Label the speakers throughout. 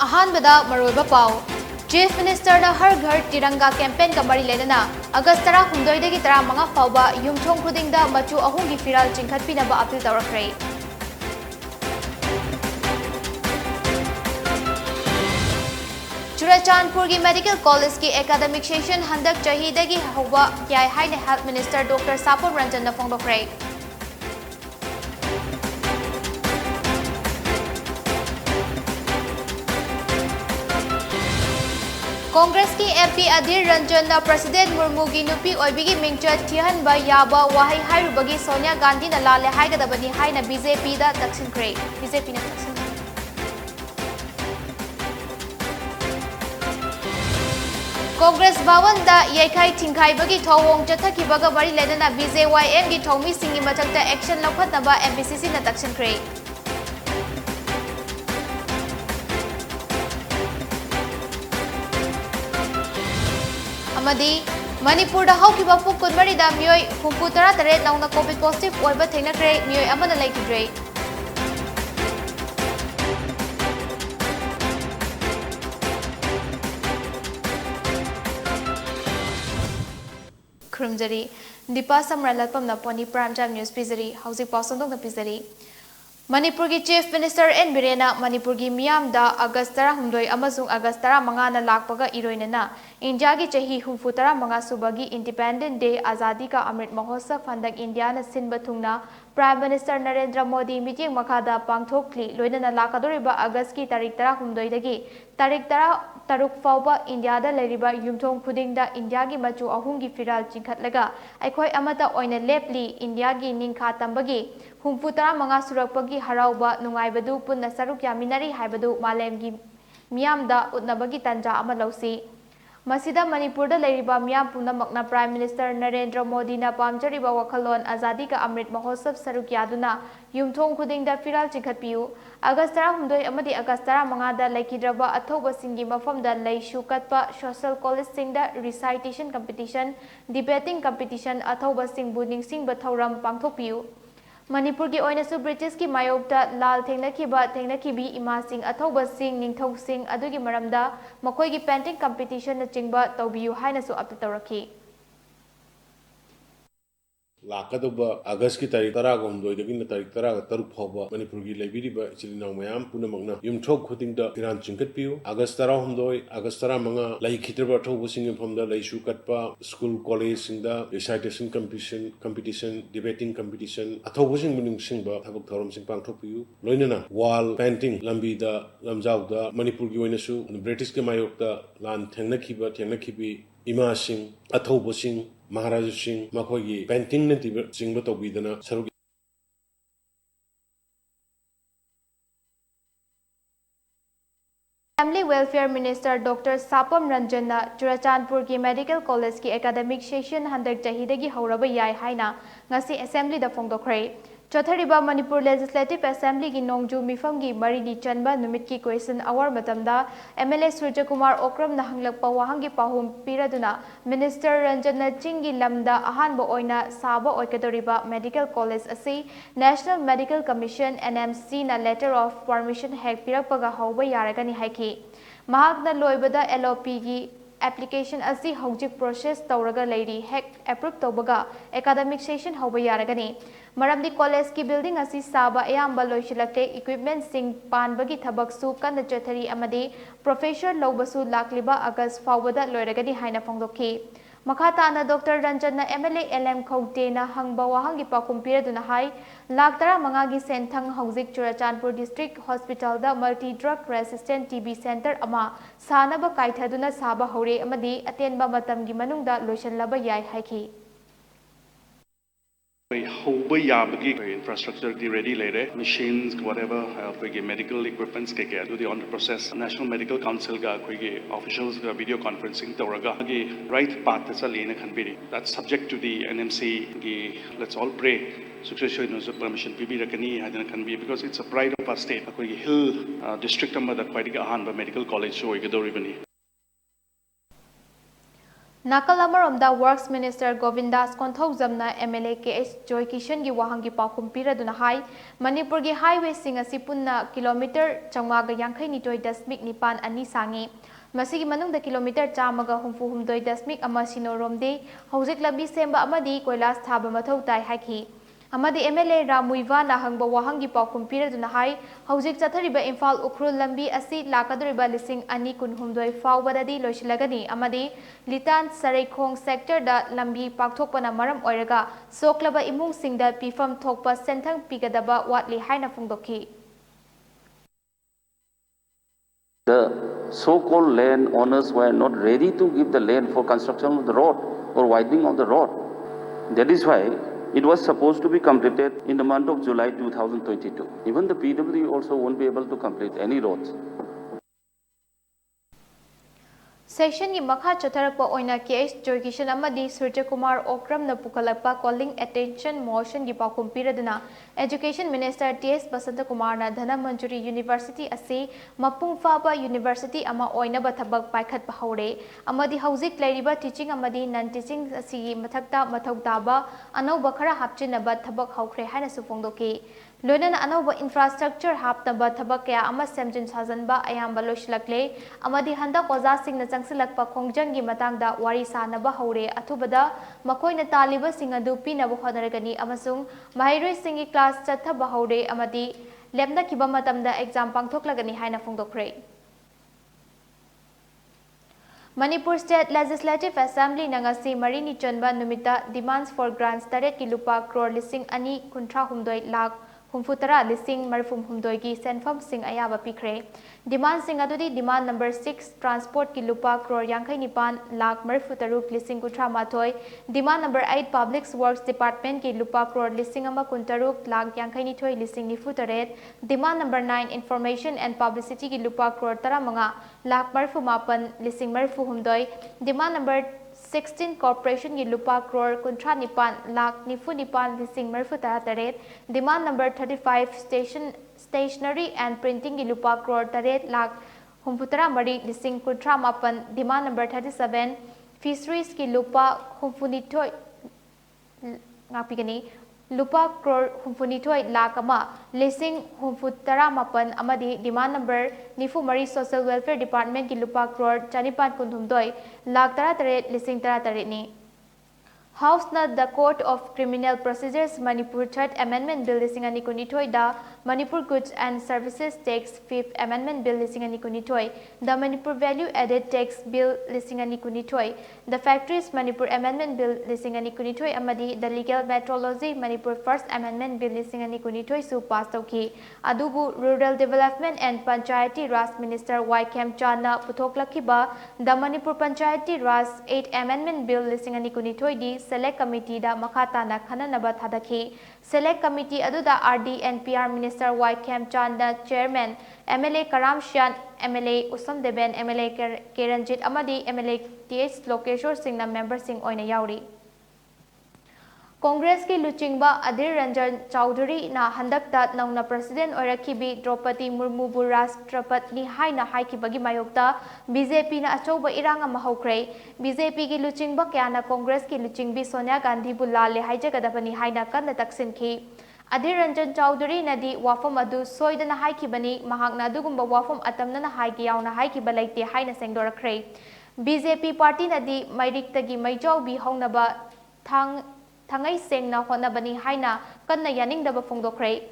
Speaker 1: अहानबदा मरोइबा पाव chief minister ना हर घर तिरंगा कैंपेन का मरी लेना अगस्त 18 की 15 फाउबा युमथोंग खुदिंगदा मचु अहुम की फिराल चिंखतपिनबा अपील तौरखरे। चुराचांदपुर की मेडिकल कॉलेज की एकेडमिक सेशन हंदक चहीदगी हौबा याय हाइने हेल्थ मिनिस्टर डॉक्टर सापोम रंजन ना फोंदोखरे। कांग्रेस की एमपी अधीर रंजन प्रेसिडेंट मुर्मू की नुपी ओइबिगी मिंगचत थिहनबा याबा वाहै हाइरुबगी सोनिया गांधी ना लाले हाइगदबनी हाइना बीजेपी दा तक्सिनख्रे। बीजेपी ना तक्सिन कांग्रेस भवन दा येखाई थिंखाइबगी थौवोंग चथखिबगा मरी लेना बीजेवाईएम की थौमी सिंगी मथक्ता एक्शन लौखतनबा एमपीसीसी ना तक्सिनख्रे। मणिपुर हौखिबा पुक कुनमरीदा मियोय हुंफु 13 नौना कोविड पॉजिटिव ओइबा थेंगनख्रे मियोय अमना लेखिद्रे। खुरुमजरी दीपा समराइलाटपम पोनी प्राइम टाइम न्यूज पिजरी हौजिक पाउसंदोंग पिजरी। मणिपुर की चीफ मिनिस्टर एन बिरेना मणिपुर की मियामदा अगस्त 18 अमसुंग अगस्त 15 ना लाकपगा इरोइनना इंडिया की चही 35 सुबगी इंडिपेंडेंट डे आजादी का अमृत महोत्सव हंदक इंडिया न सिनबा थुंगना prime minister Narendra Modi meeting मखादा पांगथोकली लोइनना लाकदोरिबा अगस्त की तारीख 18 दगी तारीख 13 फाउबा इंडिया दा लेरिबा युमथोंग खुदिंगदा इंडिया की मचु अहुम की फिराल चिंखतलगा अखोय अमता ओइना लेपली इंडिया की निंखा तंबगी 35 सुरक्पगी हराउबा नुंगाइबदु पुन्ना सरुक यामिनरी हाइबदु मालेमगी मियामदा उतनबगी तंजा अमा लौसी। मसिदा मणिपुर लेरिबा मियाम पुनमकना प्राइम मिनिस्टर नरेंद्र मोदी ना पामजरिबा वखलोन आजादी का अमृत महोत्सव सरुक यादुना युमथोंग खुदिंगदा फिराल चिंखतपियु अगस्त 18 अमदी अगस्त 15 दा लेखिद्रबा अथौबसिंगी मफमदा लैशु कत्पा सोशल कॉलेज सिंगदा रिसाइटेशन कंपटीशन डिबेटिंग कंपटीशन अथौबसिंगबु निंगसिंगबा थौरम पांगथोकपियु। मणिपुर की ओइनसु ब्रिटिश की मायोक्ता लाल थेंगनखिबी इमासिंग अथौबसिंग निंगथौसिंग अदुगी मरमदा मखोइगी पेंटिंग कंपटीशन न चिंगबा तौबियु हाइनसु अपील तौरखी।
Speaker 2: लाकदब अगस्त की तारीख 13 तारीख 13 फाउबा मणिपुर की लेबिरिबा इचिलिनाव मयाम पुनमकना युमथोक खुदिंगदा फिरान चिंकतपियु अगस्त 13 अगस्त 15 लैखिद्रबा थौबसिंग फमदा लैसु कटपा स्कूल कॉलेज सिंगदा रिसाइटेशन कंपटीशन डिबेटिंग कंपटीशन अथौबसिंग मुनिंगसिंगबा थबक थौरमसिंग पांगथोकपियु लोइनना वाल पेंटिंग लंबीदा लमजाउदा मणिपुर की ओइनसु ब्रिटिश के मायोक्ता लान थेंगनखिबी इमासिंग अथौबसिंग महाराजा सिंह मखोगी पेंटिंग ने चिंग तौबीदना सरुक
Speaker 1: family welfare minister doctor Sapam Ranjan Churachandpur की मेडिकल कॉलेज की एकेडमिक सेशन हंदक चहीदगी हौरबा याय हाइना ngasi assembly da phongdokhrei। चौथरीबा मणिपुर लेजिस्लेटिव असेंबली की नोंगजू मिफम की मरीनी चनबा नुमित की क्वेश्चन आवर मतमदा एमएलए सूर्य कुमार ओक्रम न हंगलकपा वाहंगी पाहुम पीरदुना मिनिस्टर रंजन चिंगी लमदा अहानबा ओइना साबा ओइकदोरिबा मेडिकल कॉलेज असी नेशनल मेडिकल कमीशन एनएमसी ना लेटर ऑफ परमिशन हेक पिरकपगा हौबा यारगनी हाइकी। महाकना लोइबदा एलओपी की एप्लीकेशन असी हौजिक प्रोसेस तौरगा लेरी हेक एप्रूव तौबगा एकेडमिक सेशन हौबा यारगनी। मरमदी कॉलेज की बिल्डिंग असी साबा अयाम्बा लोइशिलक्ते इक्विपमेंट सिंग पानबगी थबकसु कन्न चथरी अमदी प्रोफेसर लौबसु लाकलिबा अगस्त फाउबदा लोइरगनी हाइना फोंदोखी। मखाताना डॉक्टर रंजन एमएलए एलएम खौतेना हंगबा वाहंगी पाकुम पीरदुना हाई लाख 15 की सेंथंग हौजिक चुराचांदपुर डिस्ट्रिक्ट हॉस्पिटल दा multi drug resistant TB centre अमा सानबा काइथादुना साबा हौरे अमदी अतेनबा मतमगी मनुंगदा लोइशनलबा याय हाइखी।
Speaker 3: Infrastructure ready later, machines, whatever, medical equipments on the process. National Medical Council officials video conferencing right path that's subject to the NMC. Let's all pray. Successor permission because it's a pride of our state. Hill district medical college.
Speaker 1: Nakal amaromda Works Minister Govindas Konthojamna MLA KS Joy Kishan gi wahangi pakum piraduna hai Manipur gi highway singa sipunna kilometer changmaga yangkhai nitoi dasmik nipan ani sangi masigi manungda kilometer chamaga humfu humdoi dasmik ama sinoromde hojik lambi semba amadi koilas thaba mathau tai haki amadi MLA Ramuiva na hangba wahangi pakum piraduna hai hojik chathariba Imphal Ukhrul lambi asi lakaduriba lising ani kun humdoi fawbadadi loisilagani amadi Litan Sareikhong sector da lambi pakthokpana maram oiraga soklaba imung singda pifam thokpa senthang pigadaba watli haina phongdokhi.
Speaker 4: The so-called land owners were not ready to give the land for construction of the road or widening of the road. That is why it was supposed to be completed in the month of July 2022. Even the PW also won't be able to complete any roads.
Speaker 1: Section ki makha chatharakpa oina KS Joy Kishan amadi Surya Kumar Okram na pukalakpa calling attention motion gi pakum piraduna Education Minister TS Basanta Kumar na Dhana Manjuri University ase mapung faba university ama oina ba thabak paikhat ba haure amadi hauzik lairiba teaching amadi non teaching asi mathakta mathau taba anauba khara hapchinaba thabak haukre haina supongdoki Loinana anauba infrastructure hapnaba thabak kaya ama semjin sajanba ayamba loislakle amadi handa oza singna changsilakpa khongjanggi matangda wari sanaba haure athubada makoina taliba singadu pinaba honaragani amasung mahairoi singi class chathaba haure amadi lemna kiba matamda exam pangthoklagani haina phongdokre Manipur State Legislative Assembly nangasi marini chonba numita demands for grants taret ki lupa crore lising ani kuntra humdoi lakh Humfutara lising marfum humdoigi senfam sing ayaba pikre. Demand sing adudi demand number 6 transport ki lupa crore yangkai nipan lakh marfutaruk lising kutra matoi. Demand number 8 public works department ki lupa crore lising ama kuntaruk lakh yangkai nithoi lising nifutaret. Demand number 9 information and publicity ki lupa crore taramanga lakh marfu mapan lising marfu humdoi. Demand number 16 corporation ki lupa crore kuntra nipan lakh nifu nipan lising marfu taret. Demand number 35 stationery and printing ki lupa crore taret lakh humputara mari lising kuntra mapan. Demand number 37 fisheries ki lupa humfunitoi ngapigani lupa crore humfunitoi lakh ama lising humputara mapan amadi demand number nifu mari social welfare department ki lupa crore chanipan kunthumdoi lakh taret lising taret ni House na the Court of Criminal Procedures Manipur Third Amendment Bill lising ani kunithoi da Manipur Goods and Services Tax Fifth Amendment Bill lising ani kunithoi the Manipur Value Added Tax Bill lising ani kunithoi the Factories Manipur Amendment Bill lising ani kunithoi amadi the Legal Metrology Manipur First Amendment Bill lising ani kunithoi su pass tauki adubu Rural Development and Panchayati Raj Minister WANGKHEMCHA na puthoklakiba the Manipur Panchayati Raj 8th Amendment Bill lising ani kunithoi di Select Committee da makata na khananaba thadaki Select Committee aduda RD and PR Minister WANGKHEMCHA na Chairman MLA Karam Shan MLA Usam Deben MLA Keranjit amadi MLA TH Lokeshwar Singh na member sing oina yauri Congress ki luchingba Adhir Ranjan Chowdhury na handakta nauna president oirakibi Draupadi Murmu bu Rashtrapati haina haikibagi mayokta BJP na achouba irang ama hokre BJP ki luchingba kya na Congress ki luchingbi Sonia Gandhi bu lale haijagadabani haina kanna taksinki Adhir Ranjan Chowdhury nadi wafam adu soidana haikibani mahakna adugumba wafam atamna haiki yauna haikiba laite haina sengdorakre BJP party nadi mairiktagi maijaubi hongnaba Thangai sengna honabani haina kanna yaningdaba phongdokre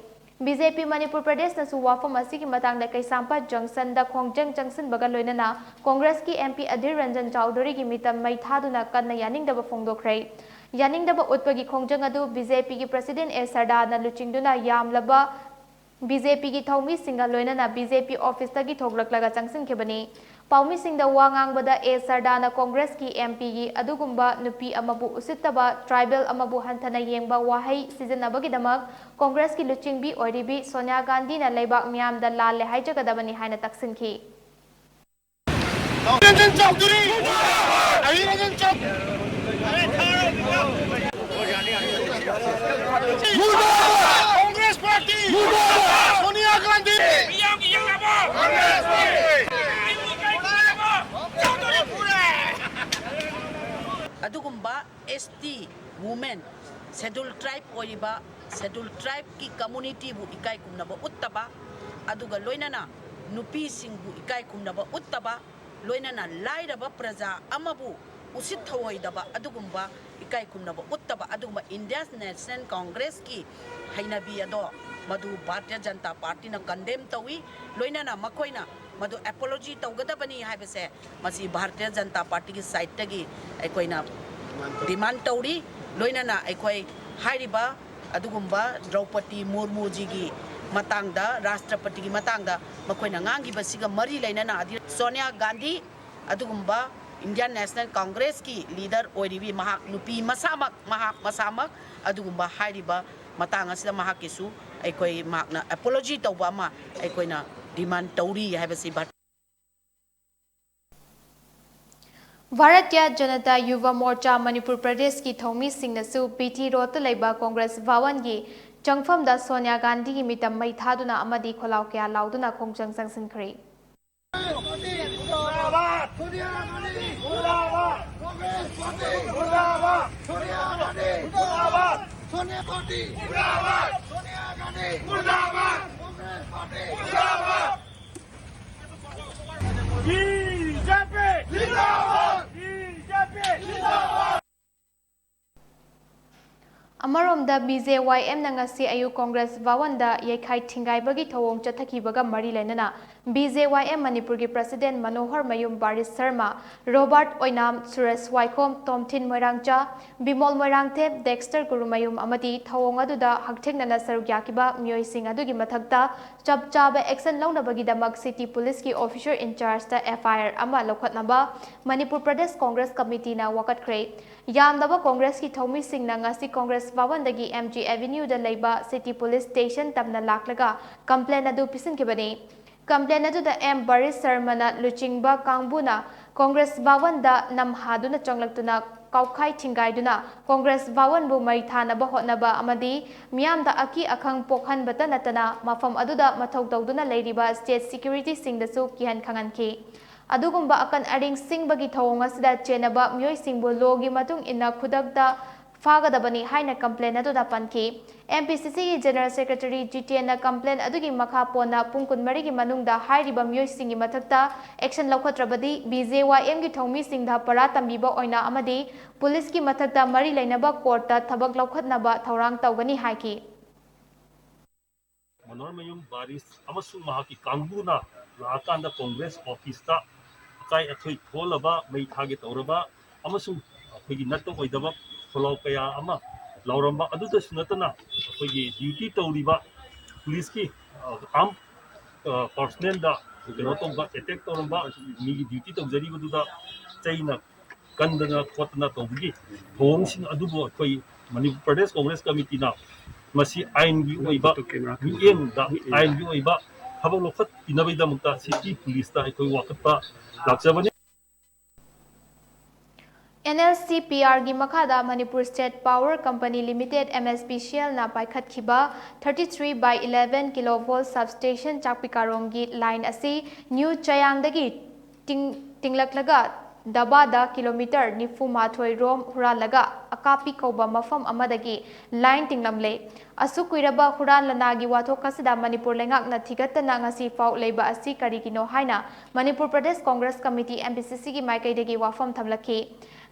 Speaker 1: BJP Manipur Pradesh na su wafam asigi matangda Kaisampa Junction da Khongjang Junction baga loinana Congress ki MP Adhir Ranjan Chowdhury gi mitam mai thaduna kanna yaningdaba phongdokre yaningdaba utpagi Khongjang adu BJP ki President A Sarda na luchingduna yamlaba BJP ki Thaumi Singa loinana BJP office tagi thoklaklaga changsin khebani Paumi Singh da wangang bada A Sardana Congress ki MP gi adugumba nupi amabu usittaba tribal amabu hantana yengba wahai sijanabagi damak Congress ki luchingbi oiribi Sonia Gandhi na leibak miyam da lalle haijagadabani haina taksinki
Speaker 5: Congress Party Sonia Gandhi Congress Party
Speaker 6: adugumba ST women schedule tribe oiba schedule tribe ki community bu ikai kumnaba uttaba aduga loinana nupi singbu ikai kumnaba uttaba loinana lairaba praja amabu usit thawoidaba adugumba ikai kumnaba uttaba adugumba India's National Congress ki hainabi ado madu Bharatiya Janata Party na condemn tawi loinana makoina madu apology tawgadabani haibase masi Bharatiya Janata Party ki side tagi aikoina demand tawri loinana aikoi hairiba adugumba Draupadi Murmu ji gi matangda Rashtrapati gi matangda makoina ngangi basiga mari lainana adi Sonia Gandhi adugumba Indian National Congress ki leader oiribi mahak nupi masamak adugumba hairiba matang asila mahak isu aikoi makna apology tawba ma aikoina demand tawri haibasi
Speaker 1: Bharatiya Janata Yuva Morcha Manipur Pradesh ki Thomi Singh nasu PT Road Laiba Congress Bhawan gi Changfam da Sonia Gandhi gi mitam mai thaduna amadi kholau kya lauduna khongchang sangsinkhri Amaromda BJYM na ngasi ayu Congress Bhawan yekai thingai bagi thawong chathaki baga mari lainana BJYM Manipur gi President Manohar Mayum Baris Sharma Robert Oinam Suresh Waikom Tomthin Moirangcha Bimol Moirangthe Dexter Gurumayum amati thawong aduda haktheknana saruk yakiba myoi sing adugi mathakta chap chaba action launa bagi damak city police ki officer in charge ta FIR ama lokhatnaba Manipur Pradesh Congress Committee na wakat kre Yamdaba Congress ki Thomi Singh na ngasi Congress Bhawan dagi MG Avenue da leiba City Police Station tamna laklaga complaint adu pisin kibani complaint adu da M Baris Sharma na luchingba kangbuna Congress Bhawan da namhaduna changlaktuna kaukhai thingaiduna Congress Bhawan bu mai thanaba hotnaba amadi miyam da aki akhang pokhan bata natana mafam adu da mathau tawduna leiriba state security sing da su kihan khanganki adugumba akan aring sing bagi thawong asida chenaba myoi singbu logi matung inna khudakda fagadabani haina complaint adu da panki MPCC General Secretary GTN na complaint adugi makha pona pungkun mari gi manungda hairiba myoi singi mathakta action lokhatrabadi BJYM gi thongmi singda para tambiba oina amadi police ki mathakta mari leinaba court ta thabak lokhatnaba thorang tawgani haiki
Speaker 7: Manohar Mayum Baris amasung mahaki kangbuna laakanda Congress office ta kai athoi tholaba mai thage tawraba amasung akhoi natto oidaba follow kaya ama lauramba aduda sunatana akhoi duty tawriba police ki arm personnel da ba attack tawramba mi duty tawjari baduda chaina kandana khotna tawgi thong adubo akhoi Manipur Pradesh Congress Committee na masi ain gi oiba em da ain gi oiba habang lokhat pinabay da mukta city police ta akhoi wakatpa lakjabani
Speaker 1: NLCPR gi makhada Manipur State Power Company Limited MSPCL na paikhat khiba 33/11 kV substation Chakpikarong gi line asi New Chayang dagi tinglaklaga dabada kilometer nifu mathoi rom huralaga akapi koba mafam amadagi line tinglamle asukuiraba huran lanagi wathok kasida Manipur lengak na thigatna ngasi fau leiba asi karigino haina Manipur Pradesh Congress Committee MPCC gi maikaidagi wafam thamlaki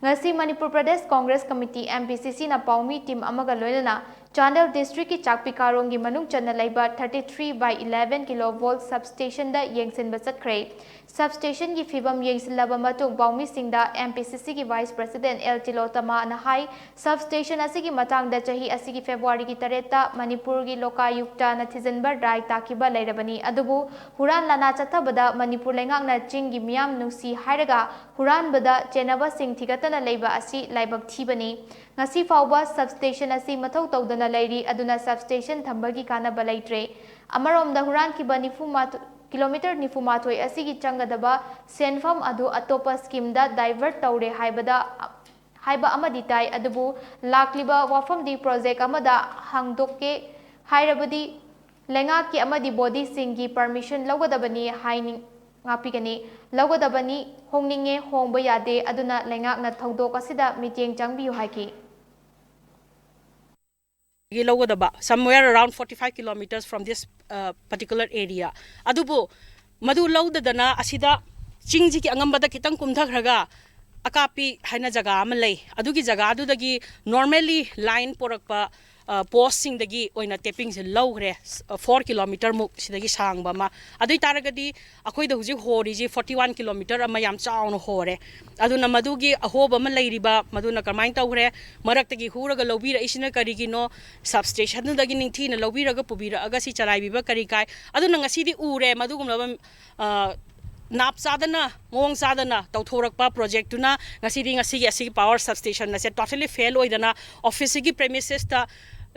Speaker 1: ngasi Manipur Pradesh Congress Committee MPCC na paumi team amaga loilana Chandel District ki Chakpikarong gi manung channa leiba 33/11 kV substation da yengsin basat kre substation gi fibam yengsilaba matung paumi singda MPCC gi Vice President L Tilotama na hai substation asigi matang da chahi asigi February gi tareta Manipur gi lokayukta na thijanbar dai takiba leirabani adubu huran lana chathabada Manipur lengak na ching gi miam nungsi hairaga huran bada chenaba sing thigatana leiba asi laibak thibani ngasi fauba substation asi mathau tawdana leiri aduna substation thambagi kana balaitre amarom da huran ki banifu kilometer nifu mathoi asigi changadaba senfam adu atopa scheme da divert tawre haiba amadi tai adubu lakliba wafam di project amada hangdokke hairabadi lenga ki amadi body singi permission logadabani haining ngapigani lawgadabani hongninge hongba yade aduna lengakna thodok asida miteng changbiu haiki
Speaker 8: somewhere around 45 kilometers from this particular area adubu madu lawdadana asida chingji ki angambada kitang kumthakhraga akapi haina jaga amalai adugi jaga adudagi normally line porakpa post sing dagi oina tapping se lawgre 4 kilometer muk sidagi sangba ma adui taragadi akoi da huji hori ji 41 kilometer ama yam chaun hore aduna madugi ahoba ma leiriba maduna karmain tawgre maraktagi huraga lobira isina karigino substation dagi ningthi na lobira ga pubira aga si charai biba kari kai aduna ngasidi ure madugum laba nap sadana mong sadana tawthorakpa project tuna ngasi power substation na se totally fail oidana office gi premises ta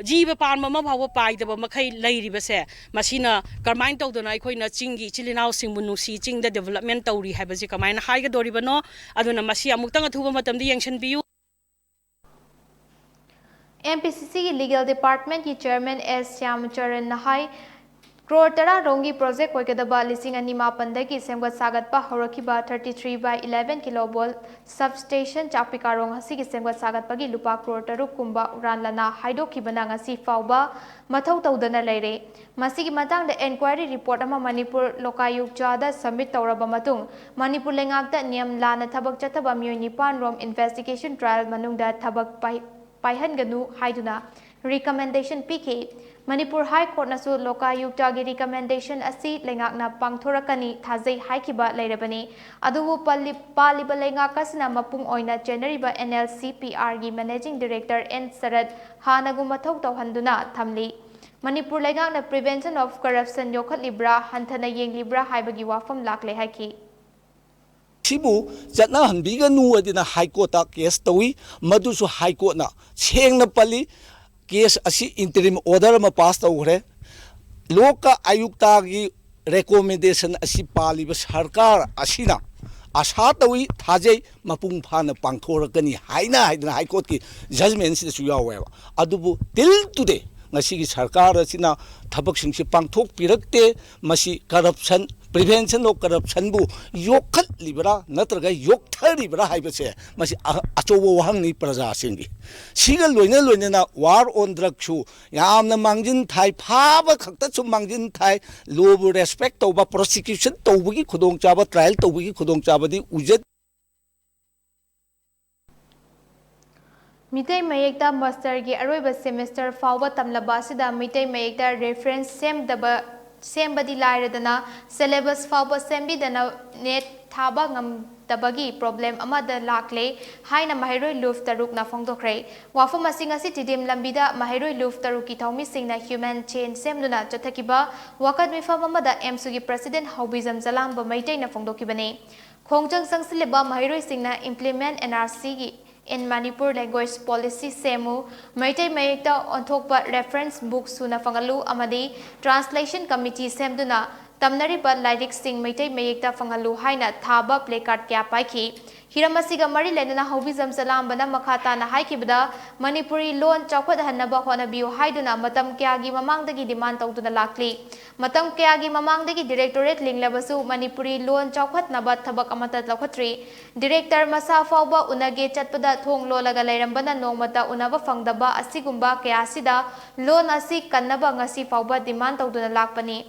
Speaker 8: jiba parma ma bhawa paidaba makhai leiriba se masina karmain tawdona ikhoina chingi chilinau singbu nusi chingda development tawri habaji kamaina haiga doribano aduna masi amuktang athuba matamdi yengsan biu
Speaker 1: MPCC Legal Department ki Chairman S SHAMURAILATPAM nahai crore tara rongi project oikadaba lising ani mapandagi semgat sagatpa horakiba 33/11 kilovolt substation chapikarong hasigi semgat sagatpagi lupa crore taruk kumba uranlana haidokibana ngasi fauba mathau tawdana leire masigi matangda inquiry report ama Manipur lokayukjada submit tawraba matung Manipur lengakta niyam lana thabak chathaba miyoi nipan rom investigation trial manungda thabak paihanganu haiduna recommendation PK Manipur High Court nasu lokayukta gi recommendation asi lengakna pangthorakani thajai haikiba leirabani adubu paliba lengakasna mapung oina generiba NLCPR gi managing director N Sarat hanagu mathau tawhanduna thamli Manipur lengakna prevention of corruption yokhat libra hanthana yeng libra haibagi wafam lakle haiki
Speaker 9: Sibu jatna hanbiga nu adina High Court ta case tawi madusu High Court na chengna pali case asi interim order ma pass tawre loka ayukta gi recommendation asi paliba sarkar asina asha tawi thajai mapung phana pangthorakani haina High Court ki judgment si su yawe adubu till today ngasi gi sarkar asina thabak singsi pangthok pirakte masi corruption prevention of corruption bu yokhat libra natraga yokthar libra haibase masi achobo wahang ni praja singi sigal loina na war on drug chu yamna mangjin thai phaba khakta chu mangjin thai lobu respect toba prosecution tobugi khudong chaba trial tobugi khudong chaba di ujat
Speaker 1: Mitay mayekta master gi aroiba semester fawba tamlaba sida mitay mayekta reference sembadi lairadana syllabus fawba sembidana net thaba ngamtabagi problem amada lakle haina mahiroi luf taruk na phongdokre wafam asing asi tidim lambida mahiroi luf taruk ki thawmi singna human chain semduna chathakiba wakat mifam amada MSUgi president Haubizam Jalamba maitai na phongdokibane khongchang sangsileba mahiroi singna implement NRC gi in Manipur language policy semu maitai mayekta onthokpa reference book suna fangalu amadi translation committee semduna tamnariba lyric sing maitai mayekta fangalu haina thaba placard kya paiki hiramasiga mari lenana Haubizam Salambana makhata na haikibda Manipuri loan chawkhat hanaba honabiu haiduna matam kyagi mamangdagi demand tawduna lakli matam kyagi mamangdagi directorate linglabasu Manipuri loan chawkhat naba thabak amata lakhatri director masa fawba unage chatpada thong lolaga leirambana nongmata unaba fangdaba asigumba kyasida loan asi kannaba ngasi fawba demand tawduna lakpani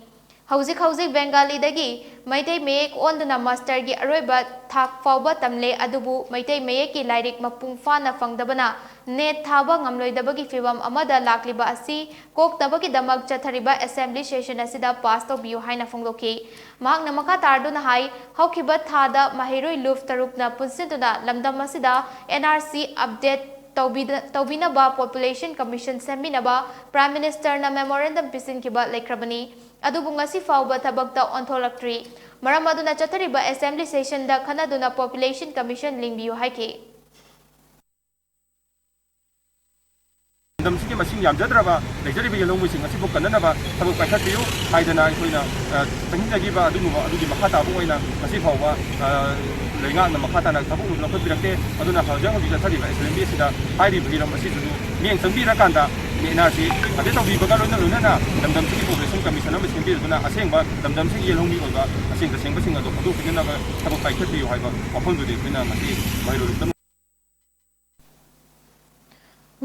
Speaker 1: Hauzik Bengali dagi maitai mayek onduna master gi aroiba thak fawba tamle adubu maitai mayek ki lyric mapung fana fangdabana net thaba ngamloidabagi fibam amada lakliba asi koktabagi damak chathariba assembly session asida pass to biu haina phongdoki magna makha tarduna hai haukiba thada mahiroi luf tarukna punsintuna lamdam asida NRC update Taubina ba Population Commission Seminaba Prime Minister na memorandum pisin kiba lekrabani adubu ngasi fawba thabakta ontholaktri maram aduna chathariba assembly session da khanaduna Population Commission lingbiu haike
Speaker 10: damsiki masing yamjadraba leijariba yelong musing asibu kananaba thabuk paithatiu haidana koina tangindagi ba adugi makhata bu oina masi fawba lenga na makhata na thabuk lokho birakte aduna hawjang bi chathariba assembly sida hairi biram asidu ꯃꯤꯠꯌꯦꯡ ꯆꯪꯕꯤꯔꯀꯥꯟꯗ ꯃꯦꯅꯥꯁꯤ ꯑꯗꯩ ꯇꯧꯕꯤꯕꯒ ꯂꯣꯏꯅꯅ ꯂꯝꯗꯝꯁꯤꯒꯤ population commission ꯑꯃ ꯁꯦꯝꯕꯤꯗꯨꯅ ꯑꯁꯦꯡꯕ ꯂꯝꯗꯝꯁꯤꯒꯤ ꯌꯦꯜꯍꯧꯃꯤ ꯑꯣꯏꯕ ꯑꯁꯦꯡ ꯇꯁꯦꯡꯕꯁꯤꯡ ꯑꯗꯨ ꯈꯪꯗꯣꯛꯄꯤꯅꯕ ꯊꯕꯛ ꯄꯥꯏꯈꯠꯄꯤꯌꯨ ꯍꯥꯏꯕ ꯋꯥꯐꯝꯗꯨꯗꯤ ꯑꯩꯈꯣꯏꯅ ꯉꯁꯤ ꯃꯍꯩꯔꯣꯏ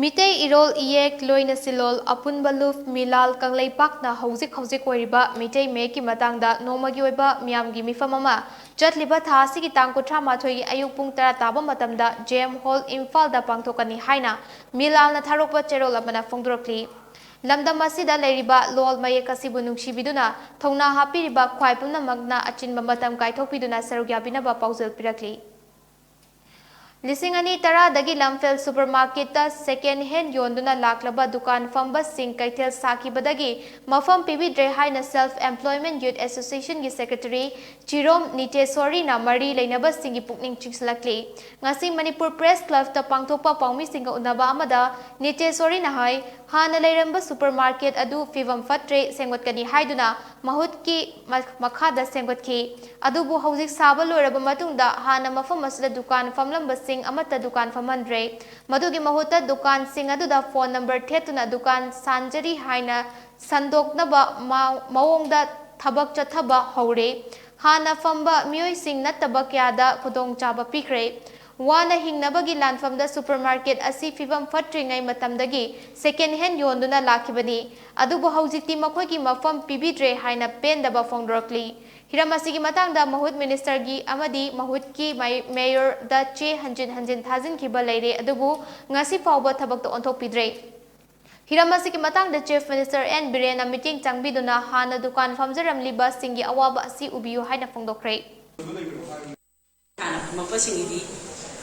Speaker 1: ꯃꯤꯇꯩ ꯏꯔꯣꯜ ꯏꯌꯦꯛ ꯂꯣꯏꯅ ꯁꯤꯂꯣꯜ ꯑꯄꯨꯟꯕ ꯂꯨꯞ ꯃꯤꯂꯥꯜ ꯀꯪꯂꯩꯄꯥꯛꯅ ꯍꯧꯖꯤꯛ ꯑꯣꯏꯔꯤꯕ ꯃꯤꯇꯩ ꯃꯌꯦꯛꯀꯤ ꯃꯇꯥꯡꯗ ꯅꯣꯡꯃꯒꯤ ꯑꯣꯏꯕ ꯃꯤꯌꯥꯝꯒꯤ ꯃꯤꯐꯝ ꯑꯃ ꯆꯠꯂꯤꯕ ꯊꯥ ꯑꯁꯤꯒꯤ ꯇꯥꯡ 38ꯒꯤ ꯑꯌꯨꯛ ꯄꯨꯡ 10 ꯇꯥꯕ ꯃꯇꯝꯗ ꯖꯦꯝ ꯍꯣꯜ ꯏꯝꯐꯥꯜꯗ ꯄꯥꯡꯊꯣꯛꯀꯅꯤ ꯍꯥꯏꯅ ꯃꯤꯂꯥꯜꯅ ꯊꯥꯔꯛꯄ ꯆꯦꯔꯣꯜ ꯑꯃꯅ ꯐꯣꯡꯗꯣꯔꯛꯂꯤ꯫ ꯂꯝꯗꯝ ꯑꯁꯤꯗ ꯂꯩꯔꯤꯕ ꯂꯣꯜ ꯃꯌꯦꯛ ꯑꯁꯤꯕꯨ ꯅꯨꯡꯁꯤꯕꯤꯗꯨꯅ ꯊꯧꯅꯥ ꯍꯥꯞꯄꯤꯔꯤꯕ ꯈ꯭ꯋꯥꯏ ꯄꯨꯝꯅꯃꯛꯅ ꯑꯆꯤꯟꯕ ꯃꯇꯝ ꯀꯥꯏꯊꯣꯛꯄꯤꯗꯨꯅ ꯁꯔꯨꯛ ꯌꯥꯕꯤꯅꯕ ꯄꯥꯎꯖꯦꯜ ꯄꯤꯔꯛꯂꯤ꯫ 2010ꯗꯒꯤ ꯂꯝꯐꯦꯜ ꯁꯨꯄꯔꯃꯥꯔꯀꯦꯠꯇ ꯁꯦꯀꯦꯟ ꯍꯦꯟ ꯌꯣꯟꯗꯨꯅ ꯂꯥꯛꯂꯕ ꯗꯨꯀꯥꯟ ꯐꯝꯕꯁꯤꯡ ꯀꯩꯊꯦꯜ ꯁꯥꯈꯤꯕꯗꯒꯤ ꯃꯐꯝ ꯄꯤꯕꯤꯗ꯭ꯔꯦ ꯍꯥꯏꯅ ꯁꯦꯜꯐ ꯑꯦꯝꯄ꯭ꯂꯣꯏꯃꯦꯟꯠ ꯌꯨꯠ ꯑꯦꯁꯣꯁꯤꯌꯦꯁꯟꯒꯤ ꯁꯦꯀ꯭ꯔꯦꯇꯔꯤ ꯆꯤꯔꯣꯝ ꯅꯤꯇꯦꯁꯣꯔꯤꯅ ꯃꯔꯤ ꯂꯩꯅꯕꯁꯤꯡꯒꯤ ꯄꯨꯛꯅꯤꯡ ꯆꯤꯡꯁꯤꯜꯂꯛꯂꯤ꯫ ꯉꯁꯤ ꯃꯅꯤꯄꯨꯔ ꯄ꯭ꯔꯦꯁ ꯀ꯭ꯂꯕꯇ ꯄꯥꯡꯊꯣꯛꯄ ꯄꯥꯎꯃꯤꯁꯤꯡꯒ ꯎꯅꯕ ꯑꯃꯗ ꯅꯤꯇꯦꯁꯣꯔꯤꯅ ꯍꯥꯏ ꯍꯥꯟꯅ ꯂꯩꯔꯝꯕ ꯁꯨꯄꯔꯃꯥꯔꯀꯦꯠ ꯑꯗꯨ ꯐꯤꯕꯝ ꯐꯠꯇ꯭ꯔꯦ ꯁꯦꯝꯒꯠꯀꯅꯤ ꯍꯥꯏꯗꯨꯅ ꯃꯍꯨꯠꯀꯤ ꯃꯈꯥꯗ ꯁꯦꯝꯒꯠꯈꯤ꯫ ꯑꯗꯨꯕꯨ ꯍꯧꯖꯤꯛ ꯁꯥꯕ ꯂꯣꯏꯔꯕ ꯃꯇꯨꯡꯗ ꯍꯥꯟꯅ ꯃꯐꯝ ꯑꯁꯤꯗ ꯗꯨꯀꯥꯟ ꯐꯝꯂꯝꯕꯁꯤꯡ ꯑꯃꯠꯇ ꯗꯨꯀꯥन ꯐꯝꯍꯟꯗ꯭ꯔꯦ꯫ मधुगी महुत्ता दुकानसिंग अदुदा फोन नंबर थेतुना दुकान सांजरी हाइना संदोकनबा मवोंगदा थबक चथबा हौरे। हाना फंबा मियोइसिंग नत्तबा क्यादा खुदोंगचाबा पिख्रे। वाना हिंगनबगी लानफमदा सुपरमार्केट असी फिबम फट्रिंगै मतमदगी सेकेंड हैंड योंदुना लाखिबनी। अदुबु हौजिक्ति मखोइगी मफम पिबिद्रे हाइना पेंदबा फोंदोरक्ली। हिरम असिगी मतांगदा महुत मिनिस्टरगी अमदी महुतकी मेयर दा चे हंजिन हंजिन थाजिनखिबा लैरे अदुबु ngasi fawba thabakta onthokpidre। हिरम असिगी मतांगदा chief minister N Biren meeting चांगबिदुना हाना दुकान फमजरमलिबा सिंगी अवाबा असि उबियु हाइना फोंदोक्रे।
Speaker 11: हाना मपसिंगी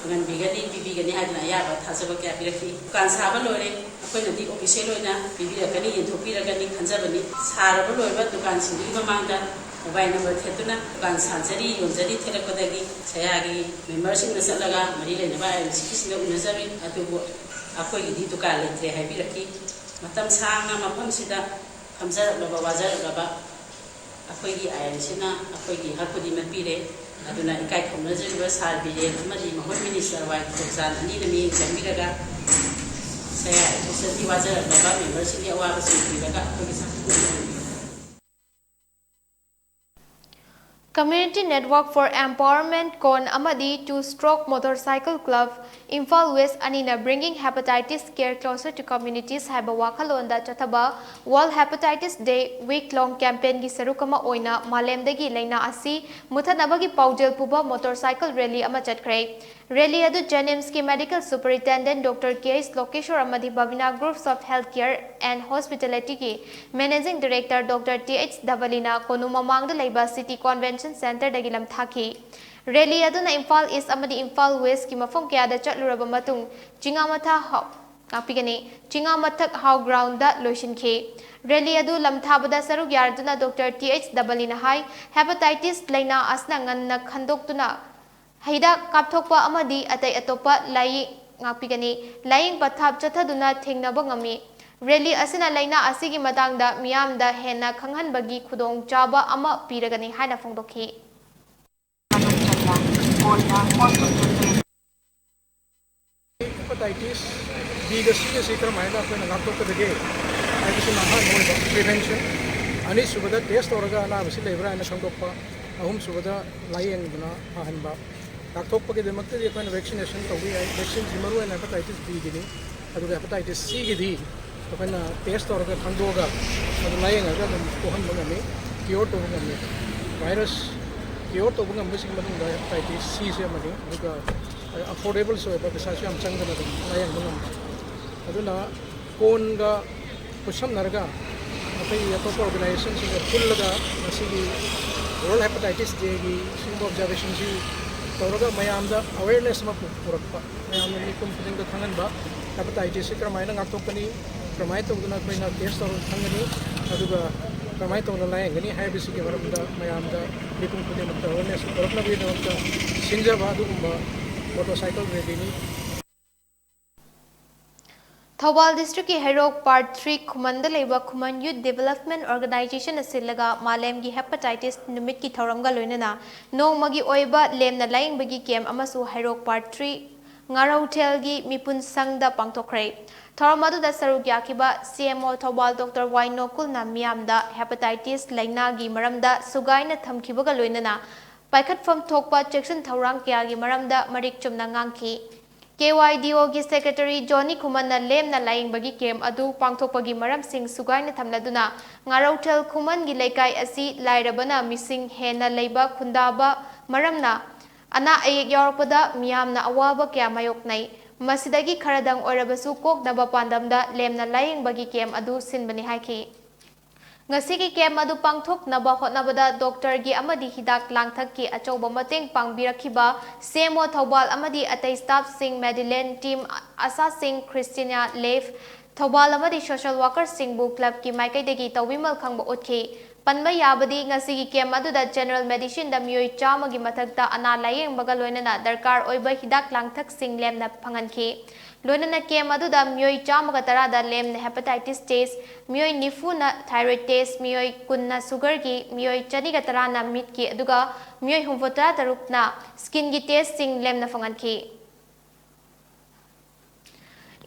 Speaker 11: ngân bigani bibigani hadna yaba thasaba kya piraki kan saba lore akoinadi official oina bibirakani yenthopirakani khanjabani saraba loiba dukan singi mamangda mobile number thetuna dukan sanjari yonjari therakodagi sayagi member sing nasalaga mari lenaba sikisina unajabi adubu akoigidi dukan letre haibiraki matam sanga mafam sida khamjaraba wajaraba akoigi ayamsina akoigi hakudi mapire aduna ikai khomnajriba sarbire amadi mahoi minister wai khobjan ani nami jambiraga saya sati wajaraba member sing awa basibiraga akoigi sakku
Speaker 1: Community Network for Empowerment Con Amadi Two-Stroke Motorcycle Club Imphal West Anina bringing hepatitis care closer to communities haiba wakhalonda chathaba World Hepatitis Day week-long campaign gi sarukama oina malemdagi laina asi muthanabagi paujel puba motorcycle rally ama chatkre rally adu Jenims ki medical superintendent Dr. K.S. Lokeshwar amadi Bhavina Groups of Healthcare and Hospitality ki managing director Dr. T.H. Davalina konu mamangda laiba city convention center dagi lam thaki rally aduna Imphal East amadi Imphal West ki mafam kayada chatluraba matung Chingamatha How Ground da loishinkhe rally adu lamthabada saruk yarduna Dr. T.H. Dabalina hai hepatitis laina asna nganna khandoktuna haida kapthokpa amadi atai atopa laying pathap chathaduna thengnaba ngami rally asina laina asigi matangda miyamda henna khanghanbagi khudong chaba ama piragani haina phongdokhi
Speaker 12: hepatitis biggest C क्रमायना अखोना लाक्तोकदगे आइदिसना हा नोइबा prevention ani subada test oraga ana basi lebra ana khangdokpa ahum subada layengduna ahanba लाक्तोकपगे देमक्ते अखोना vaccination तौबि vaccine जिमरु ana hepatitis B gini aduga hepatitis C gidi अखोना test oraga khangdoga adu layengaga dum kohan bangami cure to bangami virus cure to bangami sing madunga hepatitis C se mani aduga affordable so ba bisa si am changana dum layang bangam aduna kon ga kusam narga apai top organization sing full ga masigi world hepatitis day gi sing observation ji tawraga mayam da awareness ma purakpa mayam ni kum puding da thangan ba hepatitis se kramaina ngaktokani kramai tawduna koina test or thangani aduga kramai tawna layang ni hai bisi ge maram da mayam da nikum puding da awareness purakna bi da sinja ba adugumba motorcycle rally ni
Speaker 1: Thawal district ki Herok part 3 Khumanda leiba Khuman Youth Development Organization asilaga malem gi hepatitis numit ki thoramga loinana nongmagi oiba lemna laingbagi kem amasu Herok part 3 Ngarau Hotel gi mipun sangda pangtokre थौरम अदुदा सरुक याखिबा CMO Thoubal doctor वाइनो कुलना मियामदा hepatitis लाइनागी मरमदा सुगाइना थमखिबगा लोइनना पाइखटफम थोकपा चेक्सन थौरांग क्यागी मरमदा मरिक चुमना nganki KYDO की सेक्रेटरी जॉनी खुमन लेमना लाइंबगी केम अदु पांगथोकपगी मरमसिंग सुगाइना थमलदुना ngarauthel खुमन की लेकाई असि लाइरबना मिसिंग हेना लेबा खुंदाबा मरमना अना अयेक यावरपदा मियामना अवाबा क्या मायोकनाई मसिदगी खरदंग ओइरबसु कोकनबा पांदमदा लेमना लाइंबगी केम अदु सिनबनी हाइखि ngasi केम अदु पांगथोकनबा होटनबदा डॉक्टर की अमदी हिदाक लांगथक की अचौबा मतेंग पांगबिरखिबा सेमो थौबाल अमदी अतै स्टाफ सिंह मेडिलेन टीम आशा सिंह क्रिस्टिना लेफ थौबाल अमदी सोशल वर्कर सिंह क्लब की माइकैदगी तौबिमल खंगबा उतखि पनबा याबदी ngasi केम अदुदा जनरल मेडिसिन दा मियोय चामगी मथकता अना लायेंबगा लोइनना दरकार ओइबा हिदाक लांगथक सिंह लेमना फंगनखि लोइनना केम अदुदा मियोय चामगा तरादा लेमना हेपेटाइटिस टेस्ट मियोय निफुना थायराइड टेस्ट मियोय कुन्ना सुगर की मियोय चनिगा तराना मीट की अदुगा मियोय हुंफोतरा तरुकना स्किन की टेस्ट सिंह लेमना फंगनखि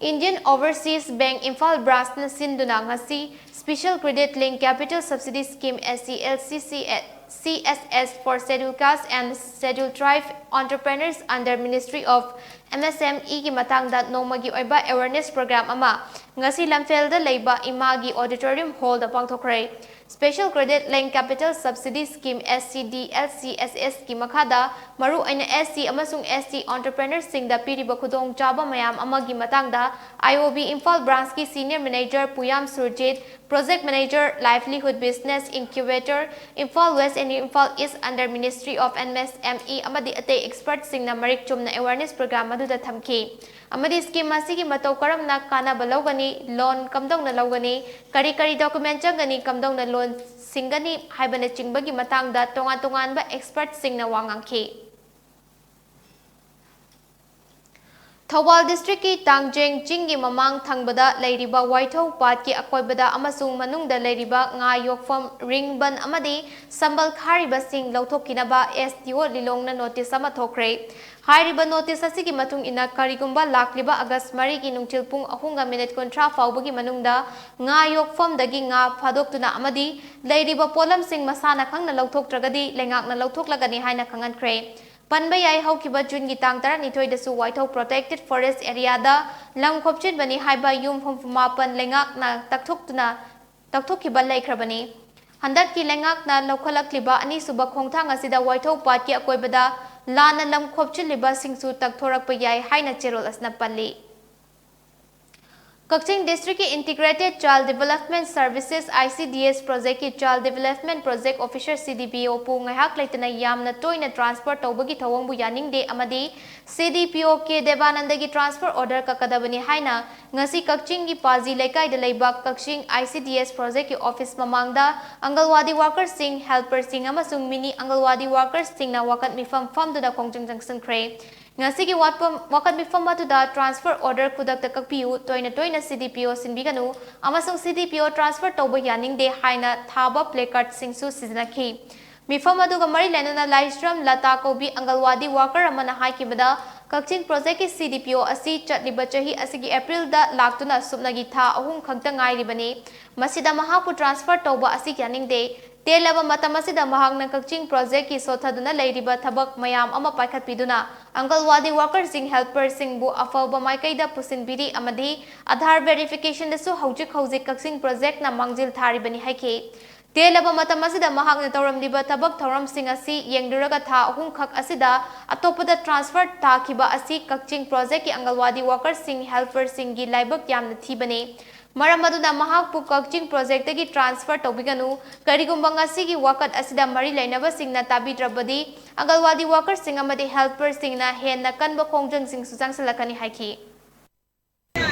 Speaker 1: Indian Overseas Bank Imphal branch na sinduna ngasi Special Credit Link Capital Subsidy Scheme CSS for Scheduled Caste and Scheduled Tribe Entrepreneurs under Ministry of MSME ki matangda nomagi oiba awareness program ama ngasi lamfelda leiba imagi auditorium hall da pangthokre Special Credit Link Capital Subsidy Scheme SCDLCSS ki makhada maru aina SC amasung ST entrepreneurs sing da piriba khudong chaba mayam amagi matangda IOB Imphal branch ki senior manager Puyam Surjit Project Manager Livelihood Business Incubator Imphal West and Imphal East under Ministry of MSME amadi ate expert sing na marik chumna awareness program adu da thamki amadi scheme asigi matau karamna kana balawgani loan kamdong na lawgani kari document changani kamdong na loan singani haibana chingbagi matangda tongan ba expert sing na wangangki Thawal District ki Tangjeng Chingi Mamang Thangbada Leiriba Waithau Pat ki Akoibada amasung manungda leiriba nga yokfam ringban amadi sambal khariba sing lauthokkinaba SDO lilongna notice ama thokre hairiba notice asigi matung ina karigumba lakliba August 3 ki nungchil pung 3:30 faubagi manungda nga yokfam dagi nga phadoktuna amadi leiriba polam sing masana khangna lauthoktragadi lengakna lauthoklagani haina khangankre Panba yai haukiba June ki tang 12 dasu Waithau Protected Forest Area da lam khopchit bani haiba yum mapan lengak na takthokkiba laikhrabani handak ki lengak na lokhalakliba ani suba khongthang asida Waithau Pat ki akoibada lana lam khopchit liba singsu takthorakpa yai haina cherol asna palli Kakching District ki Integrated Child Development Services ICDS Project ki Child Development Project Officer CDPO pu ngahak leitana yamna toina transfer tawbagi thawangbu yaningde amadi CDPO ke Devananda ki transfer order kakadabani haina ngasi Kakching ki Pazi Lekai de Leibak Kakching ICDS Project ki office mamangda Angalwadi workers sing helper sing amasung mini Angalwadi workers sing na wakat mifam famdu da Kongjang Junction kre ngasi ki wakat mifam atu da transfer order kudak ta kakpiu toina CDPO sinbiganu amasung CDPO transfer tawba yaningde haina thaba placard singsu sizinaki mifam adu ga mari lenana livestream lata kobi Angalwadi worker amana haikibada Kakching project ki CDPO asi chatliba chahi asigi April da laktuna subnagi tha ahum khangta ngairibani masida mahapu transfer tawba asi yaningde Telaba matamasida mahangna Kakching project ki sothaduna leiriba thabak mayam ama paikhatpiduna Angalwadi workers sing helpers sing bu afalba maikaida pusinbiri amadi Aadhaar verification desu hojik Kakching project na mangjil tharibani haike Telaba matamasida mahangna tawramliba thabak thoram sing asi yengduraga tha ahum khak asida atopada transfer takhiba asi Kakching project ki Angalwadi workers sing helpers sing gi laibak yamna thibane Maramaduna Mahakpu Kakching project ki transfer tobiganu karigumba ngasi wakat asida mari lainaba singna tabidrabadi Angalwadi workers sing amadi helpers singna henna kanba khongjang sing susang salakani haiki